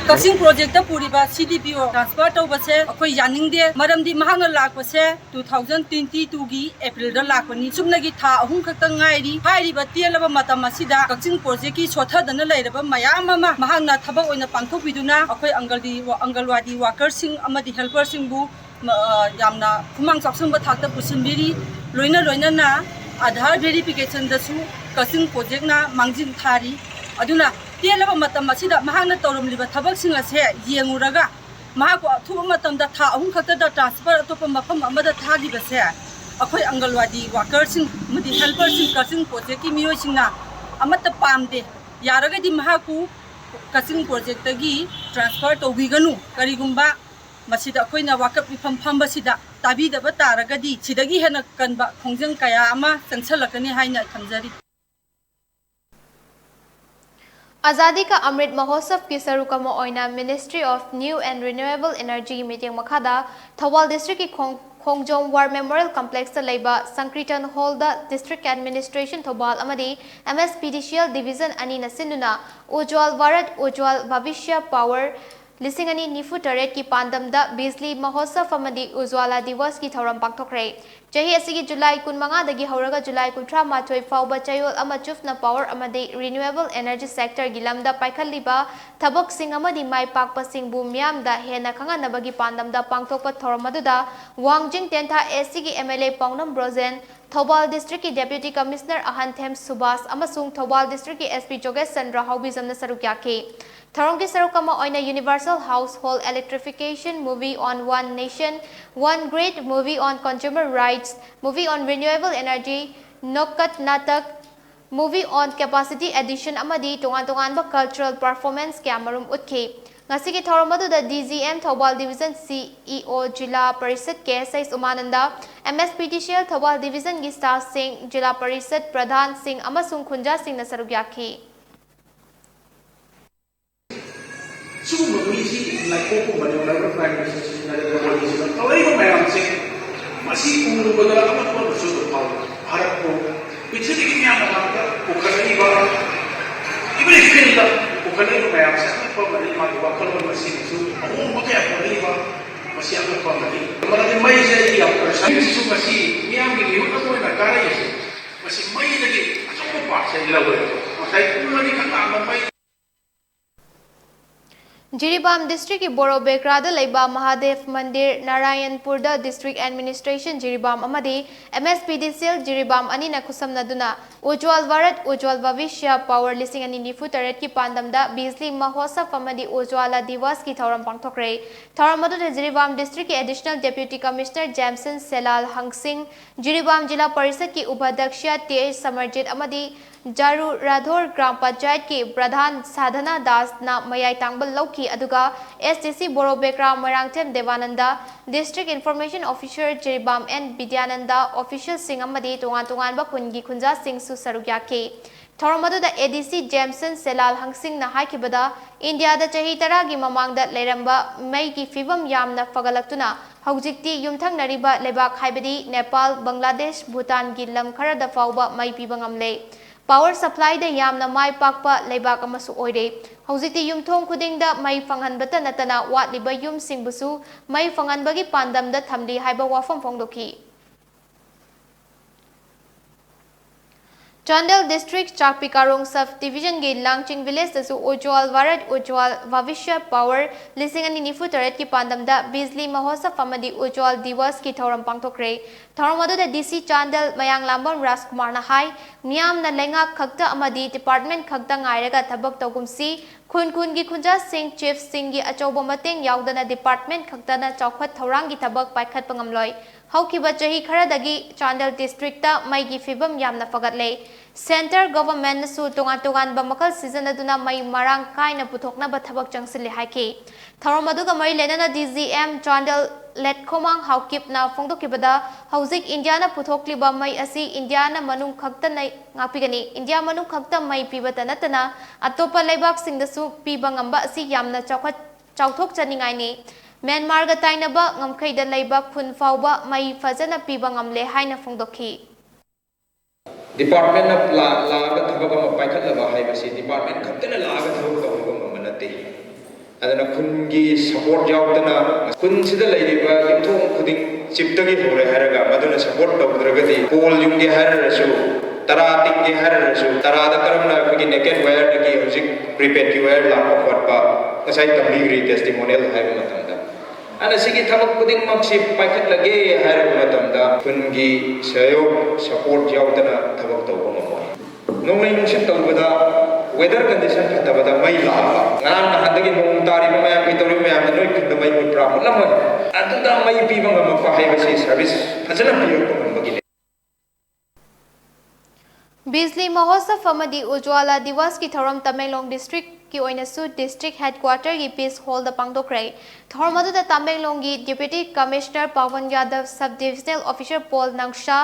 Speaker 8: Kakching project puriba CDPO transfer tawbase akoi yaningde maramdi mahangna lakpase 2022 gi April da lakpani sumnagi tha ahum khakta ngairi hairiba telaba matam asida Kakching project ki sothadana leiraba mayam ama mahangna thabak oina pangthokbiduna akoi Angalwadi workers sing amadi helpers sing bu yamna khumang chaksumba thakta pusinbiri loina na Aadhaar verification dasu Kakching project na mangjin thari aduna ꯄꯦꯜꯂꯕ ꯃꯇꯝ ꯑꯁꯤꯗ ꯃꯍꯥꯛꯅ ꯇꯧꯔꯝꯂꯤꯕ ꯊꯕꯛꯁꯤꯡ ꯑꯁꯦ ꯌꯦꯡꯉꯨꯔꯒ ꯃꯍꯥꯛꯄꯨ ꯑꯊꯨꯕ ꯃꯇꯝꯗ ꯊꯥ 3 ꯈꯛꯇꯗ ꯇ꯭ꯔꯥꯟꯁꯐꯔ ꯑꯇꯣꯞꯄ ꯃꯐꯝ ꯑꯃꯗ ꯊꯥꯈꯤꯕꯁꯦ ꯑꯩꯈꯣꯏ ꯑꯪꯒꯜꯋꯥꯗꯤ ꯋꯥꯀꯔꯁꯤꯡ ꯑꯃꯗꯤ ꯍꯦꯜꯄꯔꯁꯤꯡ ꯀꯛꯆꯤꯡ ꯄ꯭ꯔꯣꯖꯦꯛꯀꯤ ꯃꯤꯑꯣꯏꯁꯤꯡꯅ ꯑꯃꯠꯇ ꯄꯥꯝꯗꯦ ꯌꯥꯔꯒꯗꯤ ꯃꯍꯥꯛꯄꯨ ꯀꯛꯆꯤꯡ ꯄ꯭ꯔꯣꯖꯦꯛꯇꯒꯤ ꯇ꯭ꯔꯥꯟꯁꯐꯔ ꯇꯧꯕꯤꯒꯅꯨ ꯀꯔꯤꯒꯨꯝꯕ ꯃꯁꯤꯗ ꯑꯩꯈꯣꯏꯅ ꯋꯥꯀꯞ ꯃꯤꯐꯝ ꯐꯝꯕꯁꯤꯗ ꯇꯥꯕꯤꯗꯕ ꯇꯥꯔꯒꯗꯤ ꯁꯤꯗꯒꯤ ꯍꯦꯟꯅ ꯀꯟꯕ ꯈꯣꯡꯖꯪ ꯀꯌꯥ ꯑꯃ ꯆꯪꯁꯜꯂꯛꯀꯅꯤ ꯍꯥꯏꯅ ꯊꯝꯖꯔꯤ
Speaker 1: आजादी का अमृत महोत्सव की सरुकम ओइना ministry of new and renewable energy की मीटिंग मखादा थौबाल डिस्ट्रिक्ट की खोंगजोंग वार मेमोरियल कॉम्प्लेक्स लेबा संकीर्तन हॉल दा डिस्ट्रिक्ट एडमिनिस्ट्रेशन थौबाल अमदी एमएसपीडीसीएल डिवीजन अनि नसिनुना उज्ज्वल भारत उज्ज्वल भविष्य पावर लिसिंग अनि निफु तरेट की पांदम दा बिजली महोत्सव अमदी उज्ज्वला दिवस की थौरम पाक्थोक्रे चही असिगी जुलाई 15 दगी हौरगा जुलाई 18 फाउबा चयोल अमा चुफना पावर अमदी रिन्यूएबल एनर्जी सेक्टर की लमदा पाइखलिबा थबक सिंग अमदी माइ पाकपा सिंगबु मियामदा हेना खंगानबगी पांदमदा पांगथोकपा थौरम अदुदा वांगजिंग टेंथा एससी की एमएलए पाउनम ब्रोजेन थौबाल डिस्ट्रिक्ट की डेप्यूटी कमिश्नर अहनथेम सुभाष अमसुंग थौबाल डिस्ट्रिक्ट की एसपी जोगेश चंद्र हाउबिजमना सरुक याखी थौरम की सरुकमा ओइना universal household electrification movie on one nation one grid movie on consumer rights movie on renewable energy नोकत नाटक मूवी ऑन कैपेसिटी एडिशन अमदी तोंगान तोंगान कल्चरल परफॉर्मेंस क्या मरुम उत्खी ngasi ki thoram adu da DGM Thobal Division CEO Jila Parishad ke SH Umananda MSPTCL Thobal Division gi staff sing Jila Parishad Pradhan Singh amasung Khunja Singh na saruk yakhi
Speaker 13: Sumo polisi like ko ba yung level prime minister na the polisi na kawai ko mayam sing masi uru ba da amat ko so to power harap ko pichhi ki niya ma ka ko kanai ba ibri feel da ko kanai ko mayam sing ko ba ni ma ko ko ba si su ko mo ka ko ni ba masi ang ko ba ni mara din mai se ki ang person su masi niya mi ni ko ko na karai masi mai da ki so pa se lawo sai ko ni ka ma mai
Speaker 1: Jiribam district की बोरो बेकराद लेबा महादेव मंदिर नारायणपुर द district administration Jiribam अमदी MSPDCL Jiribam अनि न खुसमनदुना उज्ज्वल भारत उज्ज्वल भविष्य पावर लिसिंग अनि निफु तरत की पांदम द बिजली महोत्सव अमदी उज्ज्वला दिवस की थौरम पांगथोक्रे थौरम अदु जिरीबाम डिस्ट्रिक्ट की additional deputy commissioner Jamieson sailor हंगसिंग Jiribam जिला परिषद की उपाध्यक्ष तेज समरजीत अमदी जारू राधोर ग्राम पंचायत की प्रधान साधना दास ना मयाई तांगबल लौकी अदुगा STC Borobekra Moirangthem Devananda district information officer Jiribam N Vidyananda official सिंह अमदी तोंगान तोंगान बा खुनगी खुंजा सिंह सु सरुक याखी थौरम अदुदा एडीसी जेमसन सेलाल हंगसिंग ना हाइखिबदा इंडिया दा चही 10 की ममांगदा लेरंबा मई की फिवम यामना फगलक्तुना हौजिक्ति युमथंगनरिबा लेबाक हाइबदी नेपाल बांग्लादेश भूटान की लम खरदा फाउबा मई पिबा ngamle पावर सप्लाई दे यामना माई पाकपा लेबाक अमसु ओइरे हौजिक्ति युमथोंग खुदिंगदा मई फंगहनबता नतना वाटलिबा युम सिंगबुसु मई फंगहनबगी पांदमदा थमली हाइबा वाफम फोंगदोखी चांडल डिस्ट्रिक्ट चाकपिकारोंग सब डिवीजन के लांगचिंग विलेज तसु उज्ज्वल भारत उज्ज्वल भविष्य पावर लिसिंग अनि निफु तरत की पांदमदा बिजली महोत्सव अमदी उज्ज्वल दिवस की थौरम पांगथोक्रे थौरम अदुदा डीसी चांडल मयांग लांबम राजकुमार ना हाई मियाम ना लेंगा खक्ता अमदी डिपार्टमेंट खक्ता ngairaga thabak togumsi खुन खुन की खुंजा सिंह चीफ सिंह की अचौब मतेंग याउदना डिपार्टमेंट खक्ताना चौखत थौरांग की थबक पाइखत पंगमलोय हौकिबा चही खरदगी चांडल डिस्ट्रिक्ट मई की फिबम यामना फगतले सेंटर गवर्नमेंट सु तोंगान तोंगान बमकल सीजन अदुना मई मारांग कायना पुथोकना बथबक चंगसिले हाइके थौरम अदुगा मई लेना डीजीएम चांडल लेटखोमांग हाउकिपना फोंदोकिबदा हौजिक इंडियाना पुथोकलिबा मई असि इंडियाना मनुंग खक्तन ngapiगनी इंडिया मनुंग खक्ता मई पिबता नतना अतोपा लेबाक सिंगदसु पिबा ngamba असि यामना चौथोक चनिंगाइनी म्यांमार गा ताइनबा ngamkhayda leiba khun fawba mai fajana piba ngamle haina phongdokhi
Speaker 14: department of लाग थबक म पाइखलबा हाइबसी डिपार्टमेंट खतन लाग थबक तौबा ममनते अदना खुनगी सपोर्ट यावदना खुन सिदा लेरिबा यमथों खुदिंग चिपतगी होरे हारगा मदुना सपोर्ट तौद्रगदी पोल युंगे हाररसु तरा तिंगे हाररसु तरा द करमना खुगी नेकेट वायर दगी हुजिक प्रीपेड की wire लाप खवटपा ngasai tambi testimonial haiba matamda ana sigi thabak kuding maksi paikhat lage haiba matamda kungi sayo support yaudana thabak tawba mamoi nonglai nungsin tawbada weather condition fatabada mai laaba ngarang nahandagi mong tari ma mayam pitori mayam noi khunda mai pura mulamoi aduda mai pi banga ma pa haibasi service fajana piyo ko mambagi
Speaker 1: बिजली महोत्सव अमदी उज्ज्वला दिवस की थौरम Tamenglong district की ओइनसु district headquarter की peace hall द पांगदोखरे थौरम अदुदा तमेंगलोंग की deputy commissioner Pawan Yadav sub divisional officer Paul Nangsha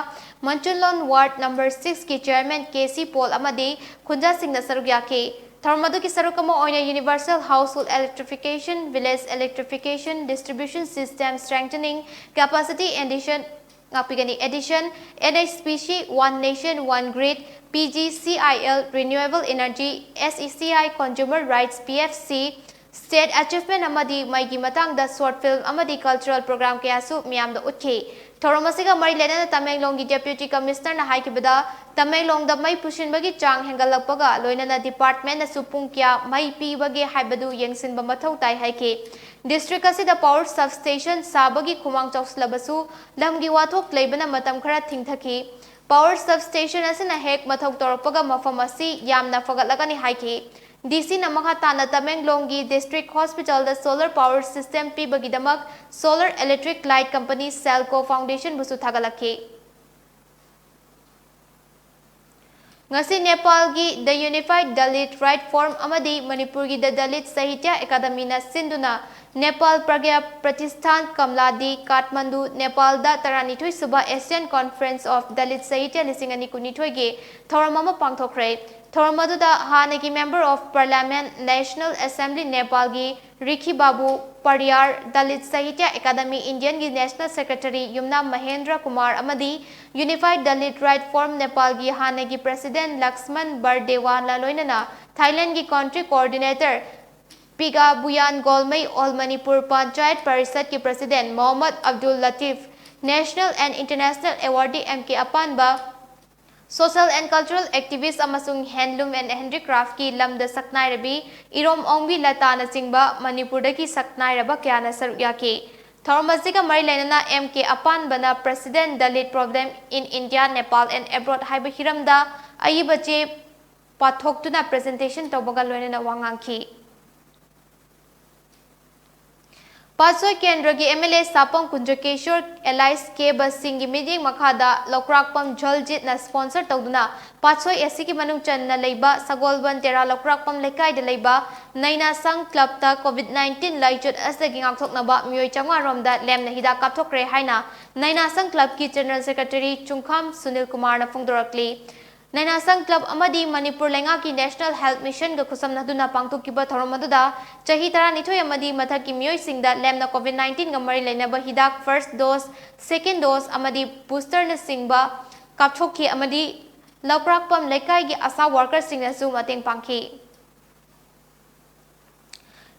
Speaker 1: मंचुलोन वार्ड नंबर 6 की चेयरमैन केसी पॉल अमदी खुंजा सिंह न सरुक याके थौरम अदु की सरुक अमा ओइना universal household electrification village electrification distribution system strengthening capacity addition NHPC One Nation One Grid PGCIL Renewable Energy SECI Consumer Rights PFC State Achievement amadi maigi matangda short film amadi cultural program kayasu miyamda utki thauram asiga mari lenana Tamenglong gi Deputy Commissioner na haikibada Tamenglong da mai pusinbagi chang hengalakpaga loinana department na supung kya mai pibagi haibadu yengsinba mathau tai haike District asida power substation sabagi khumang chauslabasu lamgi wathok leibana matam khara thingthaki power substation asina hek mathok torpaga mafam asi yamna fagatlagani haike DC namaka tana Tamenglong gi district hospital da solar power system pibagi damak solar electric light company Selco foundation busu thagalakhe ngasi Nepal gi the Unified Dalit Right Forum amadi Manipur gi the Dalit Sahitya Academy na sinduna Nepal Pragya Pratishthan Kamladi Kathmandu Nepal da Taranithoi Suba Asian Conference of Dalit Sahitya Lisingani Kunithoi ge Thoramama Pangthokre Thoramadu da Hanagi Member of Parliament National Assembly Nepal gi Rikhi Babu Pariyar Dalit Sahitya Academy Indian gi National Secretary Yumna Mahendra Kumar amadi Unified Dalit Right Forum Nepal gi Hanagi President Laxman Bardewa Laloinana Thailand gi Country Coordinator Piga Buyan Golmai All Manipur Panchayat Parishad ki President Mohammad Abdul Latif National and International Awardee MK Apanba Social and Cultural Activist amasung Handloom and Handicraft ki lamda saknai rabi Irom Ongbi Lata na singba Manipur da ki saknai raba kya na sarukya ke Thormasiga mari lenana MK Apanba na President Dalit Problem in India, Nepal and abroad haiba hiramda ayibache pathoktuna presentation tawbaga loinana wangangki Pasoi Kendra gi MLA Sapam Kunja Kishor Allies K Basing gi meeting makhada Lokrakpam Jaljit na sponsor tawduna Pasoi SC ki manung chan na leiba Sagolban Tera Lokrakpam lekai de leiba Naina Sang Club ta COVID-19 laichut asagi ngakthok na ba mioi changwa romda lem na hida kapthokre haina Naina Sang Club ki General Secretary Chungkham Sunil Kumar na phongdorakli Naina Sang Club amadi Manipur lenga ki National Health Mission ga khusam na duna pangtukiba thoromaduda chahi tara nithoi amadi mathaki mioi singda lemna COVID-19 ga mari leinaba hidak first dose second dose amadi booster na singba kapthokki amadi Lokrakpam lekai gi asa worker singna su mateng pangki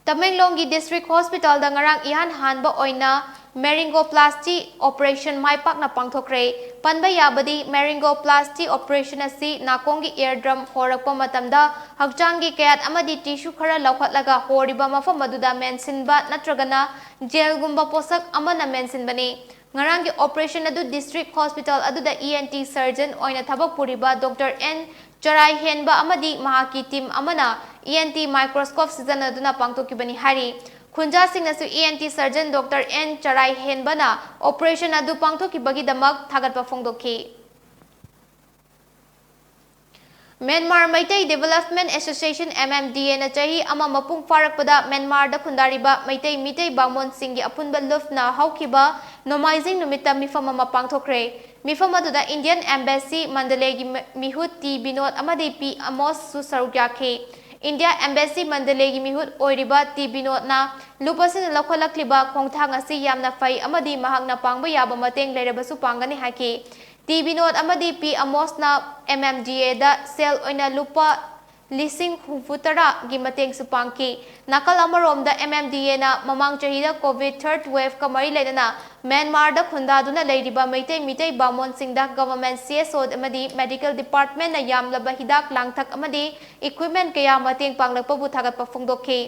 Speaker 1: Tamenglong gi District Hospital da ngarang ihan hanba oina Meringoplasty operation mai pak na pangthokre panba yabadi Meringoplasty operation asi nakongi eardrum horakpa matamda hakchangi kayat amadi tissue khara laukhatlaga horiba mafam maduda mensinba natragana jail gumba posak amana mensinbani ngarangi operation adu District Hospital adu da ENT surgeon oina thabak puriba Dr. N Charai Henba amadi mahaki team amana ENT microscope season aduna pangthokibani hari Khunja Singh nasu ENT surgeon Dr. N Charai Henbana operation adu pangthokibagi damak thagatpa phongdokhi Myanmar Maitai Development Association MMDA na chahi ama mapung farakpada Myanmar da khundariba Maitai Mitai Bamon Singh apunba luft na haukiba nomaizing numita mifama mapangthokre mifam aduda Indian Embassy Mandalay gi mihut T Binod amadi P Amos su sarukyakhe India Embassy Mandalay gi mihut oiriba T Binod na lupasin lakholakliba khongthang asi yamna fai amadi mahakna pangba yaba mateng leirabasu pangani hake T Binod amadi P Amos na MMDA da sel oina lupa lising hufutara gi mateng su pangki nakal amarom da MMDA na mamang chahida COVID third wave kamari leidana Myanmar da khundaduna leiriba maitai mitai bamon singda government CSO amadi medical department na yamlaba hidak langthak amadi equipment kaya mateng panglakpa bu thagatpa phongdokhi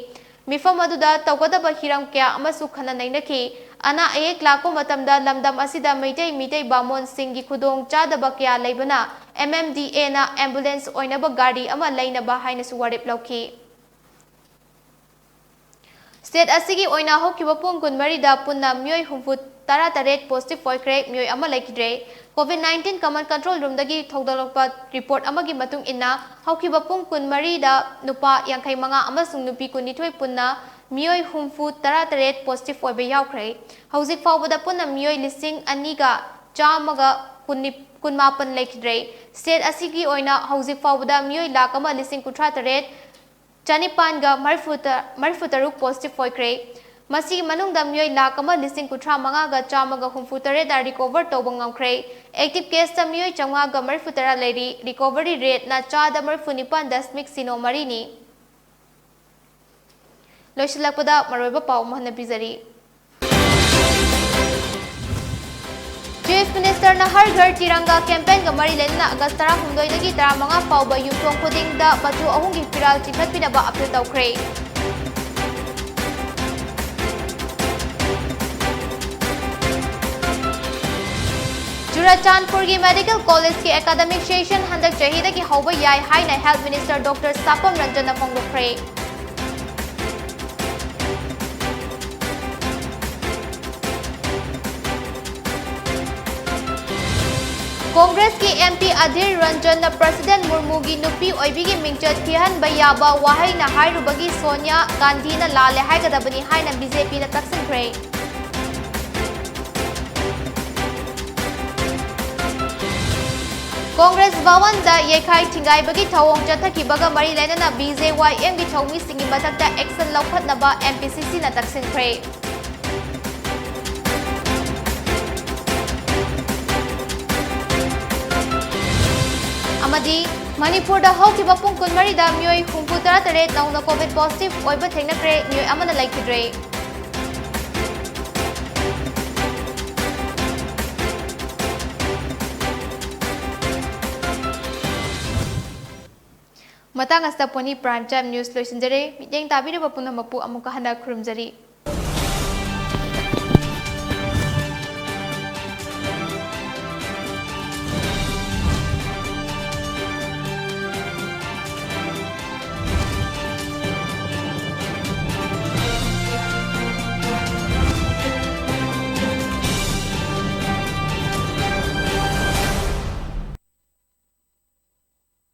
Speaker 1: mifam aduda tawgadaba hiram kya amasu khana nainaki ana ayek lakpo matamda lamdam asida mitei bamon singi khudong chadaba kya leibana MMDA na ambulance oinaba gari ama leinaba haina su warip lauki State asigi oina hokiba pung kunmarida punna myoi humfu tara-taret positive oikre myoi ama laikidre COVID-19 command control room dagi thogdalokpa report amagi matung inna hokiba pung kunmarida nupa yangkai manga amasung nupi kunithoi punna myoi humfu tara-taret positive oiba yaukre hauzik faubada punna myoi lising aniga chamaga kunmapan laikidre state asigi oina hauzik faubada myoi lakama lising kutra taret Chanipanga Marfutaruk positive oikre masi manungda myoi lakama lising kutra mangaga chamaga humfutare da recover tobang ngamkre active case ta myoi chamaga marfutara lady recovery rate na chada marfunipan dasmik sino marini loisilakpada maroiba pau mahna bizari Chief Minister na Har Ghar Tiranga campaign ga mari lenna August 12 dagi 15 fauba yumthong khudingda matu ahungi piral chikhatpinaba appeal tawkhre Churachandpur gi Medical College ki academic session handak chahida ki hauba yai haina Health Minister Dr. Sapam Ranjan na phongdokhre Congress ki MP Adhir Ranjan na President Murmu gi nupi oibigi mingchat thihan bayaba wahai na hairubagi Sonia Gandhi na lale haigadabani haina BJP na taksinkhre Congress Bhawan da yekai thingai bagi thawong chathakibaga mari lainana BJYM gi thawmi singi mathakta action laukhatnaba MPCC na taksinkhre Amadi Manipur da hokiba pung kunmari da myoi humpu tara-taret nauna COVID positive oiba thengnakre myoi amana laikidre Matang asta poni prime time news loisinjare mideng tabira bapuna mapu amuka handa khurumjari